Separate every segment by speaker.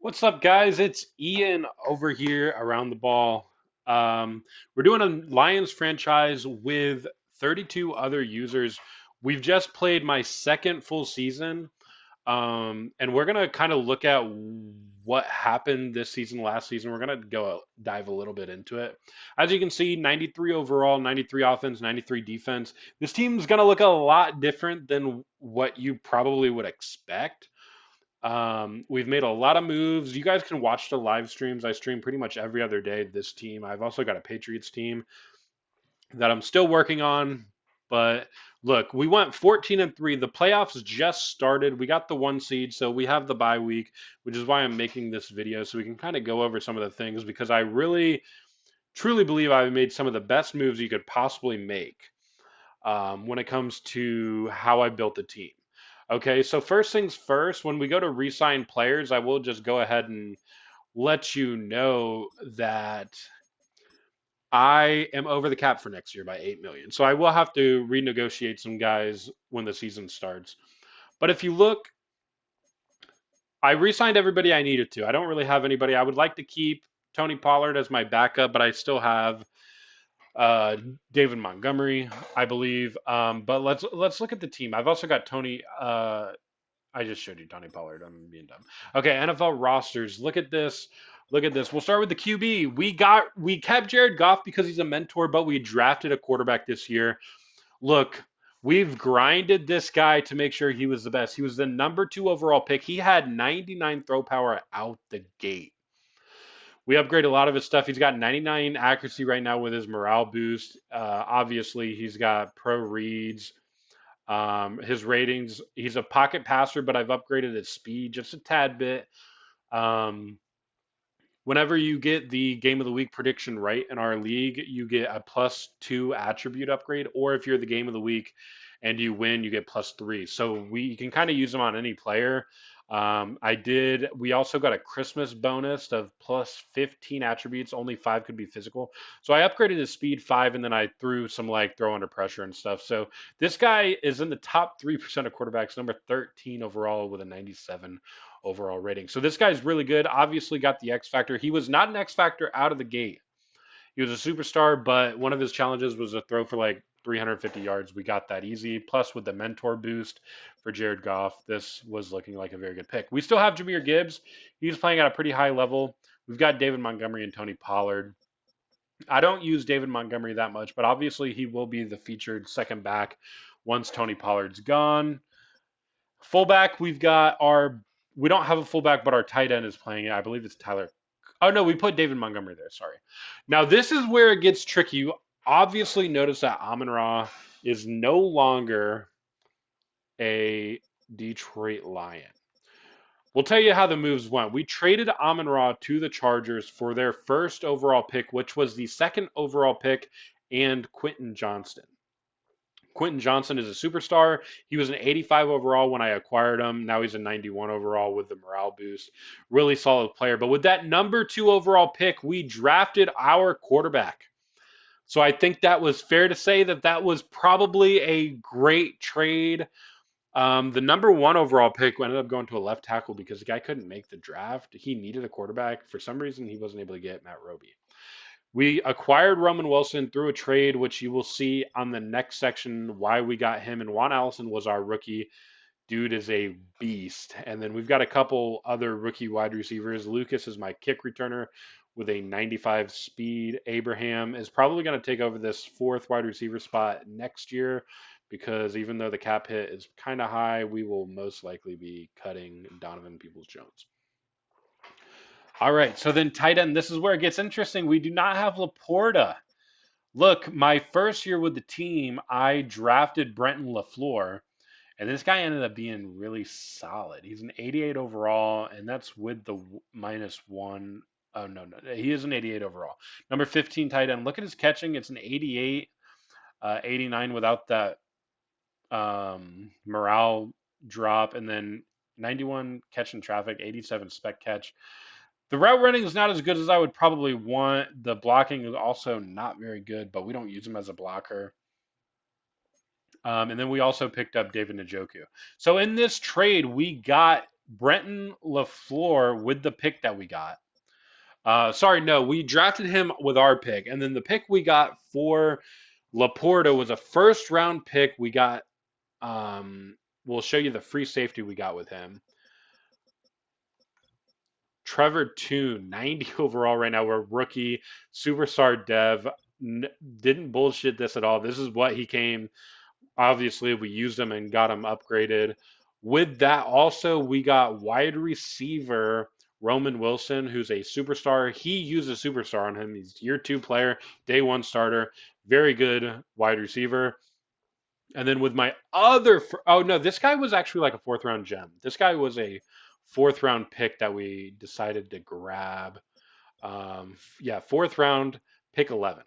Speaker 1: What's up, guys? It's Ian over here around the ball. We're doing a Lions franchise with 32 other users. We've just played my second full season, and we're gonna kind of look at what happened this season, last season. We're gonna go dive a little bit into it. As you can see, 93 overall, 93 offense, 93 defense. This team's gonna look a lot different than what you probably would expect. We've made a lot of moves. You guys can watch the live streams. I stream pretty much every other day this team. I've also got a Patriots team that I'm still working on. But look, we went 14-3. The playoffs just started. We got the one seed, so we have the bye week, which is why I'm making this video so we can kind of go over some of the things because I really truly believe I've made some of the best moves you could possibly make when it comes to how I built the team. Okay, so first things first, when we go to re-sign players, I will just go ahead and let you know that I am over the cap for next year by 8 million. So I will have to renegotiate some guys when the season starts. But if you look, I re-signed everybody I needed to. I don't really have anybody. I would like to keep Tony Pollard as my backup, but I still have uh, David Montgomery, I believe. But let's look at the team. I've also got Tony. I just showed you Tony Pollard. I'm being dumb. Okay, NFL rosters. Look at this. Look at this. We'll start with the QB. We kept Jared Goff because he's a mentor, but we drafted a quarterback this year. Look, we've grinded this guy to make sure he was the best. He was the number 2 overall pick. He had 99 throw power out the gate. We upgrade a lot of his stuff. He's got 99 accuracy right now with his morale boost. Obviously, he's got pro reads. His ratings, he's a pocket passer, but I've upgraded his speed just a tad bit. Um, Whenever you get the game of the week prediction right in our league, you get a +2 attribute upgrade, or if you're the game of the week and you win, you get +3. So we can kind of use them on any player. We also got a Christmas bonus of +15 attributes. Only 5 could be physical. So I upgraded his speed 5, and then I threw some like throw under pressure and stuff. So this guy is in the top 3% of quarterbacks, number 13 overall with a 97 overall rating. So this guy's really good. Obviously got the X factor. He was not an X factor out of the gate. He was a superstar, but one of his challenges was a throw for like 350 yards. We got that easy. Plus, with the mentor boost for Jared Goff, this was looking like a very good pick. We still have Jahmyr Gibbs. He's playing at a pretty high level. We've got David Montgomery and Tony Pollard. I don't use David Montgomery that much, but obviously he will be the featured second back once Tony Pollard's gone. Fullback, we don't have a fullback, but our tight end is playing it. I believe it's Tyler. Oh no, we put David Montgomery there. Sorry. Now this is where it gets tricky. You obviously notice that Amon Ra is no longer a Detroit Lion. We'll tell you how the moves went. We traded Amon Ra to the Chargers for their first overall pick, which was the second overall pick, and Quentin Johnston. Quentin Johnson is a superstar. He was an 85 overall when I acquired him. Now he's a 91 overall with the morale boost. Really solid player. But with that number 2 overall pick, we drafted our quarterback. So I think that was fair to say that that was probably a great trade. The number 1 overall pick ended up going to a left tackle because the guy couldn't make the draft. He needed a quarterback. For some reason, he wasn't able to get Matt Roby. We acquired Roman Wilson through a trade, which you will see on the next section why we got him. And Juan Allison was our rookie. Dude is a beast. And then we've got a couple other rookie wide receivers. Lucas is my kick returner with a 95 speed. Abraham is probably going to take over this 4th wide receiver spot next year because even though the cap hit is kind of high, we will most likely be cutting Donovan Peoples Jones. All right, so then tight end, this is where it gets interesting. We do not have Laporta. Look, my first year with the team, I drafted Brenton LaFleur, and this guy ended up being really solid. He's an 88 overall, and that's with the -1. Oh, no, no. He is an 88 overall. Number 15 tight end. Look at his catching. It's an 88, 89 without that morale drop, and then 91 catch in traffic, 87 spec catch. The route running is not as good as I would probably want. The blocking is also not very good, but we don't use him as a blocker. And then we also picked up David Njoku. So in this trade, we got Brenton LaFleur with the pick that we got. Sorry, no, we drafted him with our pick, and then the pick we got for Laporta was a first round pick. We got. We'll show you the free safety we got with him. Trevor Toon, 90 overall right now. We're rookie, superstar dev. Didn't bullshit this at all. This is what he came. Obviously, we used him and got him upgraded. With that, also, we got wide receiver Roman Wilson, who's a superstar. He used a superstar on him. He's year two player, day one starter. Very good wide receiver. And then with my other, oh no, this guy was actually like a fourth round gem. This guy was a fourth round pick that we decided to grab. Yeah, fourth round, pick 11.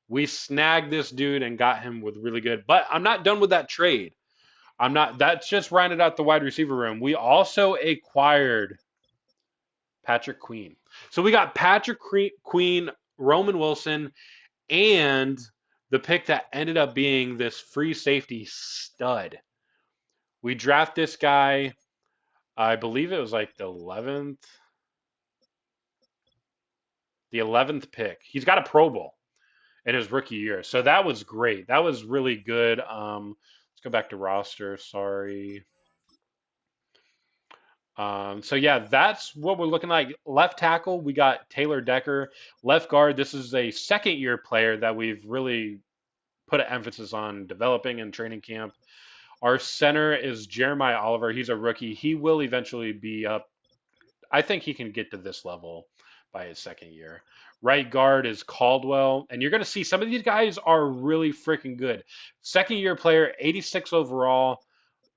Speaker 1: We snagged this dude and got him with really good. But I'm not done with that trade. I'm not. That's just rounded out the wide receiver room. We also acquired Patrick Queen. So we got Patrick Queen, Roman Wilson, and the pick that ended up being this free safety stud. We draft this guy. I believe it was like the 11th pick. He's got a Pro Bowl in his rookie year, so that was great. That was really good. Let's go back to roster. Sorry. So yeah, that's what we're looking like. Left tackle, we got Taylor Decker. Left guard, this is a second year player that we've really put an emphasis on developing in training camp. Our center is Jeremiah Oliver. He's a rookie. He will eventually be up. I think he can get to this level by his second year. Right guard is Caldwell, and you're going to see some of these guys are really freaking good. Second year player, 86 overall.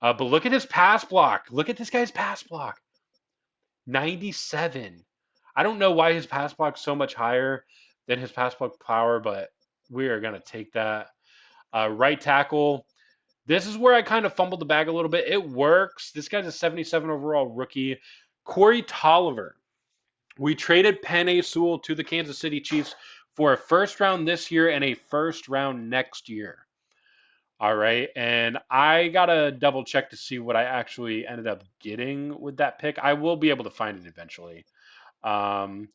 Speaker 1: But look at his pass block. Look at this guy's pass block. 97. I don't know why his pass block's so much higher than his pass block power, but we are going to take that. Right tackle. This is where I kind of fumbled the bag a little bit. It works. This guy's a 77 overall rookie. Corey Tolliver. We traded Penei Sewell to the Kansas City Chiefs for a first round this year and a first round next year. All right. And I got to double check to see what I actually ended up getting with that pick. I will be able to find it eventually. Um,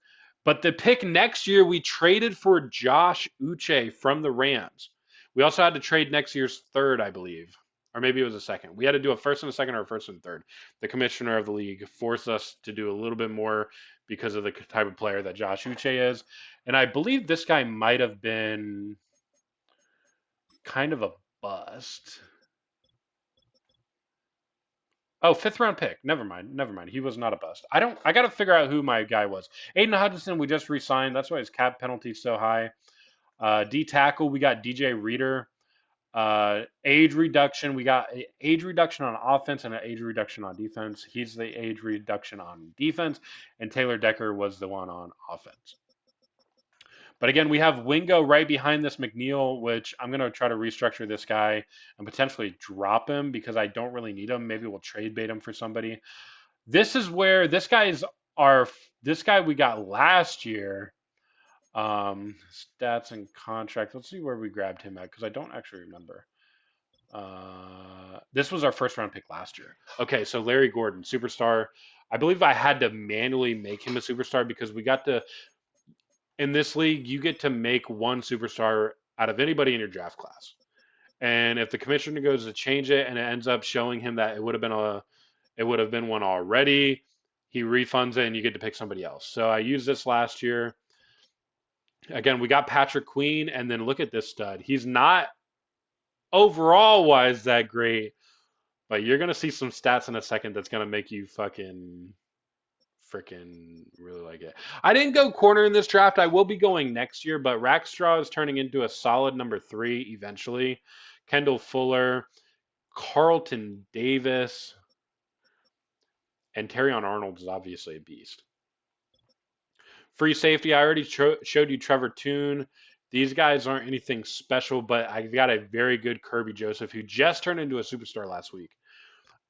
Speaker 1: but the pick next year, we traded for Josh Uche from the Rams. We also had to trade next year's third, I believe. Or maybe it was a second. We had to do a first and a second or a first and third. The commissioner of the league forced us to do a little bit more because of the type of player that Josh Uche is. And I believe this guy might have been kind of a bust. Oh, fifth round pick. Never mind. Never mind. He was not a bust. I got to figure out who my guy was. Aiden Hutchinson, we just re-signed. That's why his cap penalty is so high. D tackle, we got DJ Reader. Age reduction, we got age reduction on offense and an age reduction on defense. He's the age reduction on defense, and Taylor Decker was the one on offense. But again, we have Wingo right behind this McNeil, which I'm going to try to restructure this guy and potentially drop him because I don't really need him. Maybe we'll trade bait him for somebody. This is where this guy we got last year. Stats and contract. Let's see where we grabbed him at because I don't actually remember. This was our first round pick last year. Okay, so Larry Gordon, superstar. I believe I had to manually make him a superstar because we got to in this league, you get to make one superstar out of anybody in your draft class. And if the commissioner goes to change it and it ends up showing him that it would have been one already, he refunds it and you get to pick somebody else. So I used this last year. Again, we got Patrick Queen, and then look at this stud. He's not overall wise that great, but you're gonna see some stats in a second that's gonna make you fucking freaking really like it. I didn't go corner in this draft. I will be going next year, but Rackstraw is turning into a solid number 3 eventually. Kendall Fuller, Carlton Davis, and Terrion Arnold is obviously a beast. Free safety, I already showed you Trevor Toon. These guys aren't anything special, but I've got a very good Kirby Joseph who just turned into a superstar last week.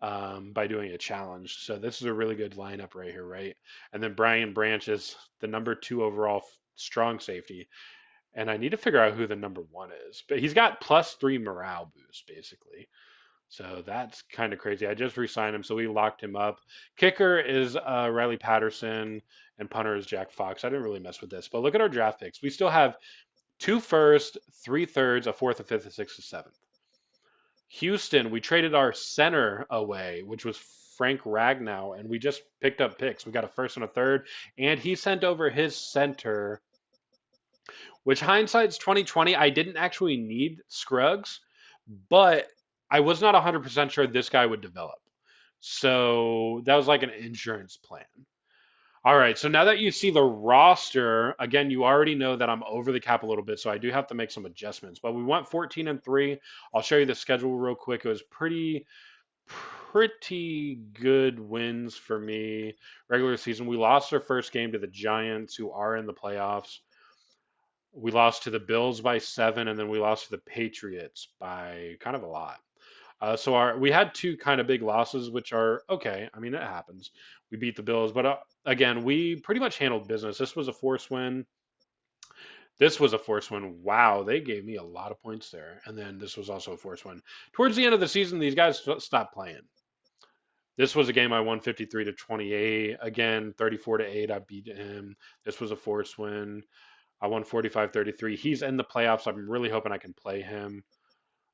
Speaker 1: By doing a challenge. So this is a really good lineup right here, right? And then Brian Branch is the number 2 overall strong safety. And I need to figure out who the number 1 is. But he's got +3 morale boost, basically. So that's kind of crazy. I just re-signed him, so we locked him up. Kicker is Riley Patterson, and punter is Jack Fox. I didn't really mess with this, but look at our draft picks. We still have two first, three thirds, a fourth, a fifth, a sixth, a seventh. Houston, we traded our center away, which was Frank Ragnow, and we just picked up picks. We got a first and a third, and he sent over his center, which hindsight's 2020. I didn't actually need Scruggs, but I was not 100% sure this guy would develop. So that was like an insurance plan. All right, so now that you see the roster, again, you already know that I'm over the cap a little bit, so I do have to make some adjustments. But we went 14-3. I'll show you the schedule real quick. It was pretty good wins for me regular season. We lost our first game to the Giants, who are in the playoffs. We lost to the Bills by 7, and then we lost to the Patriots by kind of a lot. So we had two kind of big losses, which are okay. I mean, it happens. We beat the Bills, but again, we pretty much handled business. This was a force win. This was a force win. Wow, they gave me a lot of points there. And then this was also a force win. Towards the end of the season, these guys stopped playing. This was a game I won 53-28. Again, 34-8. I beat him. This was a force win. I won 45-33. He's in the playoffs. I'm really hoping I can play him.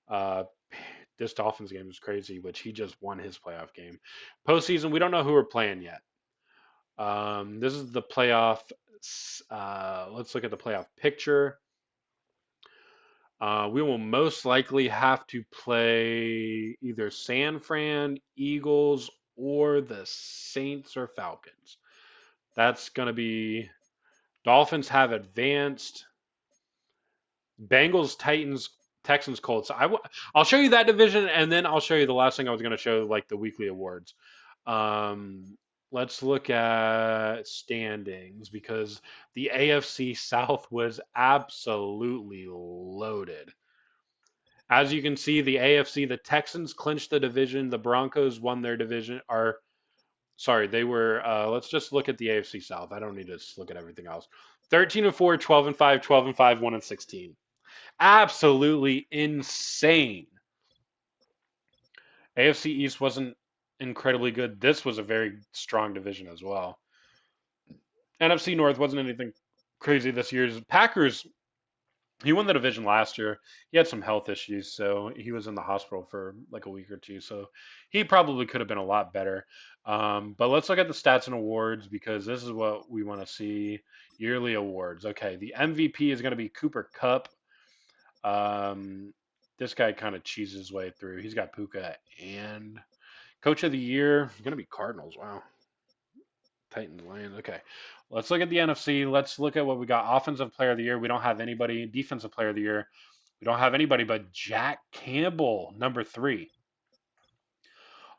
Speaker 1: Uh, this Dolphins game is crazy, which he just won his playoff game. Postseason, we don't know who we're playing yet. This is the playoff. Let's look at the playoff picture. We will most likely have to play either San Fran, Eagles, or the Saints or Falcons. That's going to be. Dolphins have advanced. Bengals, Titans, Texans, Colts. I'll show you that division, and then I'll show you the last thing I was going to show, like the weekly awards. Um, let's look at standings because the AFC South was absolutely loaded. As you can see, the AFC, the Texans clinched the division. The Broncos won their division. Are sorry, they were. Let's just look at the AFC South. I don't need to look at everything else. 13-4, 12-5, 12-5, 1-16. Absolutely insane. AFC East wasn't incredibly good. This was a very strong division as well. NFC North wasn't anything crazy this year. Packers, he won the division last year. He had some health issues, so he was in the hospital for like a week or two. So he probably could have been a lot better. But let's look at the stats and awards because this is what we want to see. Yearly awards. Okay, the MVP is going to be Cooper Kupp. This guy kind of cheeses his way through. He's got Puka and Coach of the Year going to be Cardinals. Wow. Titans, Lions. Okay. Let's look at the NFC. Let's look at what we got. Offensive Player of the Year. We don't have anybody. Defensive Player of the Year. We don't have anybody but Jack Campbell, number 3.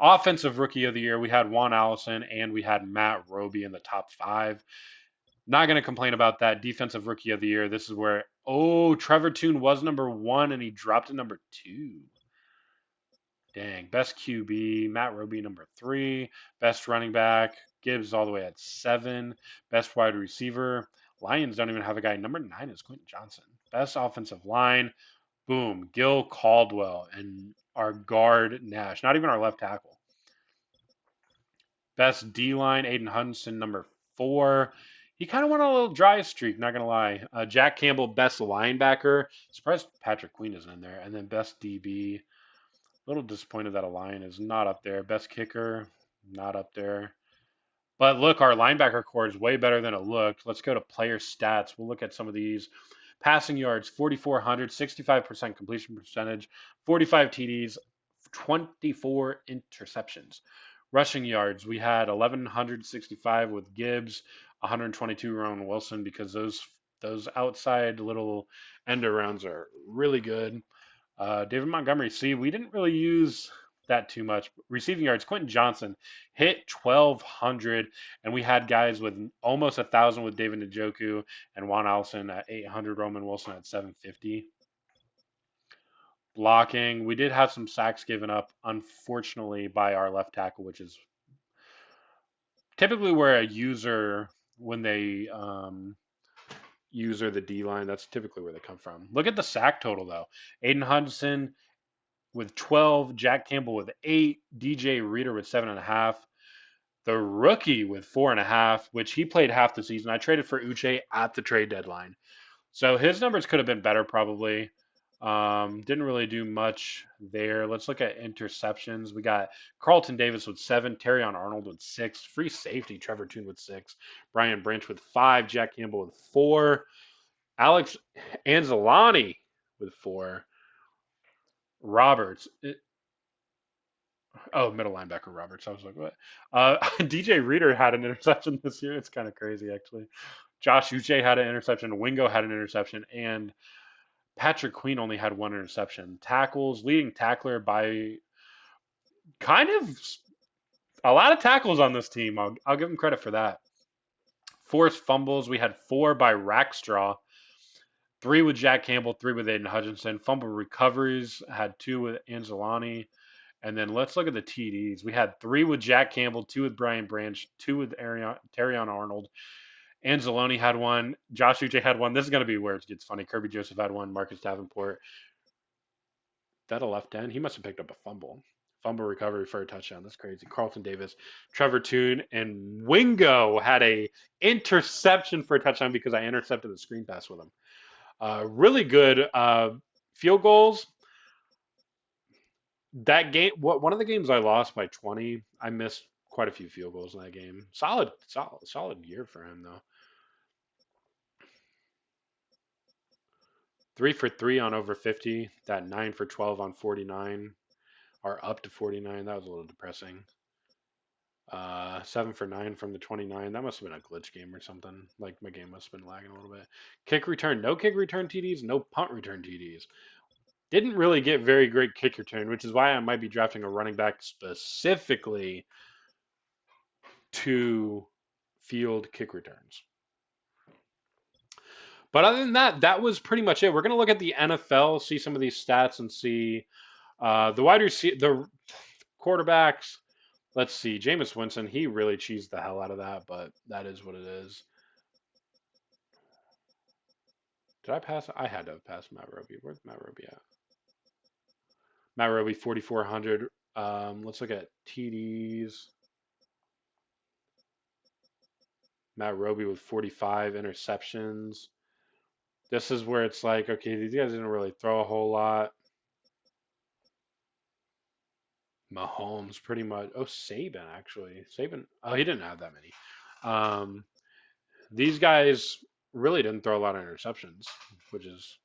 Speaker 1: Offensive Rookie of the Year. We had Juan Allison and we had Matt Roby in the top 5. Not going to complain about that. Defensive Rookie of the Year. This is where, Trevor Toon was number 1 and he dropped to number 2. Dang. Best QB, Matt Roby, number 3. Best running back, Gibbs all the way at 7. Best wide receiver, Lions don't even have a guy. Number 9 is Quentin Johnson. Best offensive line, boom, Gil Caldwell and our guard, Nash. Not even our left tackle. Best D-line, Aiden Hudson, number 4. He kind of went on a little dry streak, not going to lie. Jack Campbell, best linebacker. Surprised Patrick Queen isn't in there. And then best DB. A little disappointed that a Lion is not up there. Best kicker, not up there. But look, our linebacker core is way better than it looked. Let's go to player stats. We'll look at some of these. Passing yards, 4,400, 65% completion percentage, 45 TDs, 24 interceptions. Rushing yards, we had 1,165 with Gibbs, 122 Rowan Wilson because those outside little end arounds are really good. David Montgomery, see, we didn't really use that too much. Receiving yards, Quentin Johnson hit 1,200, and we had guys with almost 1,000 with David Njoku and Juan Allison at 800, Roman Wilson at 750. Blocking, we did have some sacks given up, unfortunately, by our left tackle, which is typically where a user, when they user the D line, that's typically where they come from. Look at the sack total, though. Aiden Hudson, with 12, Jack Campbell with 8, DJ Reader with 7.5, the rookie with 4.5, which he played half the season. I traded for Uche at the trade deadline. So his numbers could have been better probably. Didn't really do much there. Let's look at interceptions. We got Carlton Davis with 7, Terrion Arnold with 6, free safety Trevor Toon with 6, Brian Branch with 5, Jack Campbell with 4, Alex Anzalani with 4, Roberts. Oh, middle linebacker Roberts. I was like, what? DJ Reader had an interception this year. It's kind of crazy, actually. Josh Uche had an interception. Wingo had an interception, and Patrick Queen only had one interception. Tackles, leading tackler by kind of a lot of tackles on this team. I'll give him credit for that. Forced fumbles, we had 4 by Rackstraw, 3 with Jack Campbell, 3 with Aiden Hutchinson. Fumble recoveries had 2 with Anzalani. And then let's look at the TDs. We had 3 with Jack Campbell, 2 with Brian Branch, 2 with Terrion Arnold. Anzalone had 1. Josh Uche had 1. This is going to be where it gets funny. Kirby Joseph had 1. Marcus Davenport. That a left end? He must have picked up a fumble. Fumble recovery for a touchdown. That's crazy. Carlton Davis, Trevor Toon, and Wingo had a interception for a touchdown because I intercepted the screen pass with him. Really good field goals. That game, one of the games I lost by 20. I missed quite a few field goals in that game. Solid year for him though. 3 for 3 on over 50. That 9 for 12 on 49, or up to 49. That was a little depressing. 7 for 9 from the 29. That must have been a glitch game or something. Like my game must have been lagging a little bit. Kick return, no kick return TDs, no punt return TDs. Didn't really get very great kick return, which is why I might be drafting a running back specifically to field kick returns. But other than that, that was pretty much it. We're going to look at the NFL, see some of these stats, and see the quarterbacks. Let's see, Jameis Winston. He really cheesed the hell out of that, but that is what it is. Did I pass? I had to have passed Matt Roby. Where's Matt Roby at? Matt Roby, 4,400. Let's look at TDs. Matt Roby with 45 interceptions. This is where it's like, okay, these guys didn't really throw a whole lot. Mahomes, pretty much. Oh, Saban, actually. Saban, oh, he didn't have that many. These guys really didn't throw a lot of interceptions, which is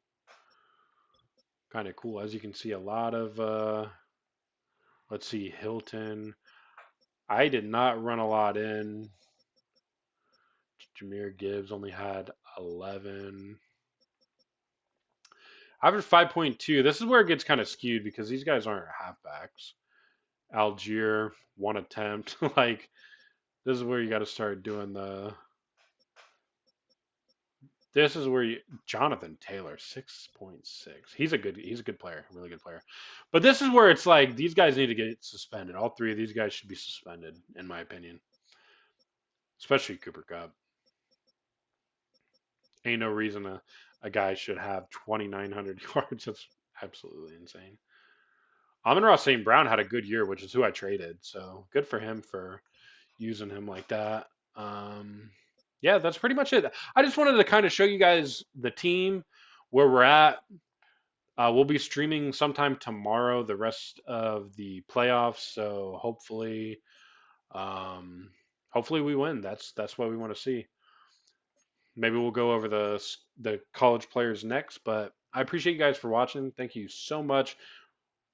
Speaker 1: kind of cool. As you can see, a lot of, let's see, Hilton. I did not run a lot in. Jahmyr Gibbs only had 11. Average 5.2. This is where it gets kind of skewed because these guys aren't halfbacks. Algier, 1 attempt. Like, this is where you got to start doing the. This is where you. Jonathan Taylor, 6.6. He's a good player, really good player. But this is where it's like these guys need to get suspended. All 3 of these guys should be suspended, in my opinion. Especially Cooper Kupp. Ain't no reason a guy should have 2,900 yards. That's absolutely insane. Amon-Ra St. Brown had a good year, which is who I traded. So good for him for using him like that. Yeah, that's pretty much it. I just wanted to kind of show you guys the team, where we're at. We'll be streaming sometime tomorrow, the rest of the playoffs. So hopefully we win. That's what we want to see. Maybe we'll go over the college players next. But I appreciate you guys for watching. Thank you so much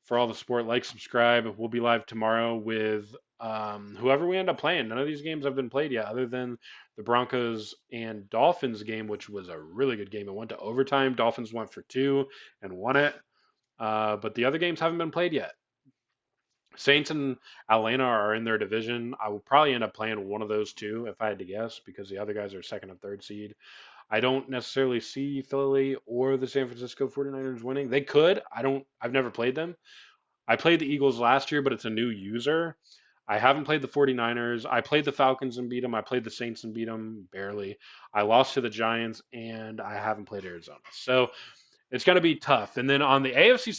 Speaker 1: for all the support. Like, subscribe. We'll be live tomorrow with whoever we end up playing. None of these games have been played yet, other than the Broncos and Dolphins game, which was a really good game. It went to overtime. Dolphins went for 2 and won it. But the other games haven't been played yet. Saints and Atlanta are in their division. I will probably end up playing one of those 2 if I had to guess, because the other guys are 2nd and 3rd seed. I don't necessarily see Philly or the San Francisco 49ers winning. They could. I've never played them. I played the Eagles last year, but it's a new user. I haven't played the 49ers. I played the Falcons and beat them. I played the Saints and beat them barely. I lost to the Giants, and I haven't played Arizona. So It's going to be tough. And then on the AFC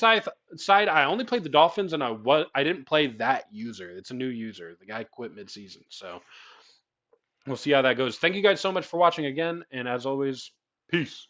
Speaker 1: side, I only played the Dolphins, and I didn't play that user. It's a new user. The guy quit midseason, so we'll see how that goes. Thank you guys so much for watching again, and as always, peace.